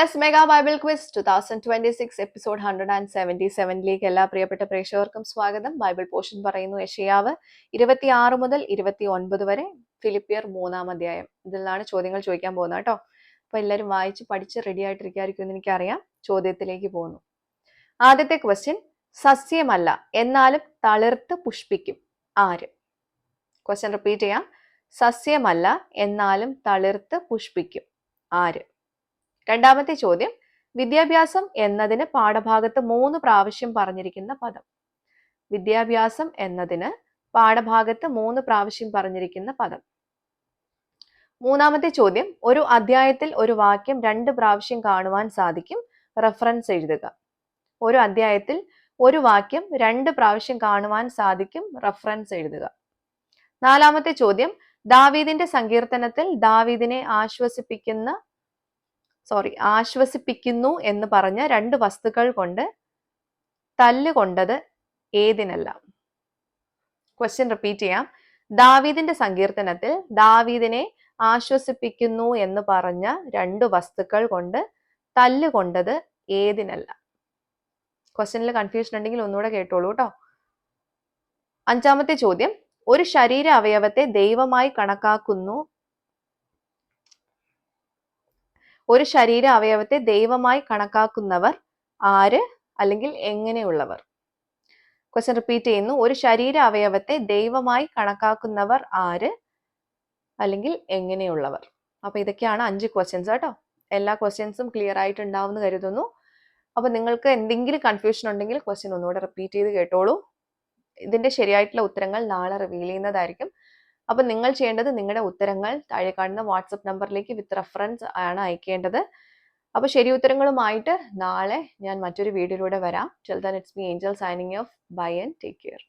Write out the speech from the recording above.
Yes mega Bible quiz 2026 episode 177ലേക്ക് എല്ലാ പ്രിയപ്പെട്ട പ്രേക്ഷകർക്കും സ്വാഗതം. ബൈബിൾ പോർഷൻ പറയുന്നു യെശയ്യാവ് 26 മുതൽ 29 വരെ, ഫിലിപ്പിയർ 3-ാം അധ്യായം. ഇതിൽ നിന്നാണ് ചോദ്യങ്ങൾ ചോദിക്കാൻ പോകുന്നത് കേട്ടോ. അപ്പൊ എല്ലാവരും വായിച്ച് പഠിച്ച് റെഡി ആയിട്ടിരിക്കായിരിക്കും എന്ന് എനിക്കറിയാം. ചോദ്യത്തിലേക്ക് പോകുന്നു. ആദ്യത്തെ ക്വസ്റ്റ്യൻ, സസ്യമല്ല എന്നാലും തളിർത്ത് പുഷ്പിക്കും ആര്? ക്വസ്റ്റ്യൻ റിപ്പീറ്റ് ചെയ്യാം. സസ്യമല്ല എന്നാലും തളിർത്ത് പുഷ്പിക്കും ആര്? രണ്ടാമത്തെ ചോദ്യം, വിദ്യാഭ്യാസം എന്നതിന് പാഠഭാഗത്ത് 3 പ്രാവശ്യം പറഞ്ഞിരിക്കുന്ന പദം. വിദ്യാഭ്യാസം എന്നതിന് പാഠഭാഗത്ത് 3 പ്രാവശ്യം പറഞ്ഞിരിക്കുന്ന പദം. മൂന്നാമത്തെ ചോദ്യം, ഒരു അധ്യായത്തിൽ ഒരു വാക്യം 2 പ്രാവശ്യം കാണുവാൻ സാധിക്കും, റെഫറൻസ് എഴുതുക. ഒരു അധ്യായത്തിൽ ഒരു വാക്യം 2 പ്രാവശ്യം കാണുവാൻ സാധിക്കും, റെഫറൻസ് എഴുതുക. നാലാമത്തെ ചോദ്യം, ദാവീദിന്റെ സങ്കീർത്തനത്തിൽ ദാവീദിനെ ആശ്വസിപ്പിക്കുന്നു എന്ന് പറഞ്ഞ 2 വസ്തുക്കൾ കൊണ്ട് തല്ലുകൊണ്ടത് ഏതിനെല്ലാം? ക്വസ്റ്റ്യൻ റിപ്പീറ്റ് ചെയ്യാം. ദാവീദിന്റെ സങ്കീർത്തനത്തിൽ ദാവീദിനെ ആശ്വസിപ്പിക്കുന്നു എന്ന് പറഞ്ഞ 2 വസ്തുക്കൾ കൊണ്ട് തല്ലുകൊണ്ടത് ഏതിനെല്ലാം? ക്വസ്റ്റ്യനിൽ കൺഫ്യൂഷൻ ഉണ്ടെങ്കിൽ ഒന്നുകൂടെ കേട്ടോളൂ കേട്ടോ. അഞ്ചാമത്തെ ചോദ്യം, ഒരു ശരീര അവയവത്തെ ദൈവമായി കണക്കാക്കുന്നവർ ആര് അല്ലെങ്കിൽ എങ്ങനെയുള്ളവർ? ക്വസ്റ്റ്യൻ റിപ്പീറ്റ് ചെയ്യുന്നു. ഒരു ശരീര അവയവത്തെ ദൈവമായി കണക്കാക്കുന്നവർ ആര് അല്ലെങ്കിൽ എങ്ങനെയുള്ളവർ? അപ്പൊ ഇതൊക്കെയാണ് 5 ക്വസ്റ്റ്യൻസ് കേട്ടോ. എല്ലാ ക്വസ്റ്റ്യൻസും ക്ലിയർ ആയിട്ടുണ്ടാവുമെന്ന് കരുതുന്നു. അപ്പൊ നിങ്ങൾക്ക് എന്തെങ്കിലും കൺഫ്യൂഷൻ ഉണ്ടെങ്കിൽ ക്വസ്റ്റ്യൻ ഒന്നുകൂടെ റിപ്പീറ്റ് ചെയ്ത് കേട്ടോളൂ. ഇതിന്റെ ശരിയായിട്ടുള്ള ഉത്തരങ്ങൾ നാളെ റിവീൽ ചെയ്യുന്നതായിരിക്കും. അപ്പൊ നിങ്ങൾ ചെയ്യേണ്ടത് നിങ്ങളുടെ ഉത്തരങ്ങൾ താഴെ കാണുന്ന വാട്സപ്പ് നമ്പറിലേക്ക് വിത്ത് റെഫറൻസ് ആണ് അയക്കേണ്ടത്. അപ്പൊ ശരി ഉത്തരങ്ങളുമായിട്ട് നാളെ ഞാൻ മറ്റൊരു വീഡിയോയിലൂടെ വരാം. Till then, it's me Angel signing off. Bye and take care.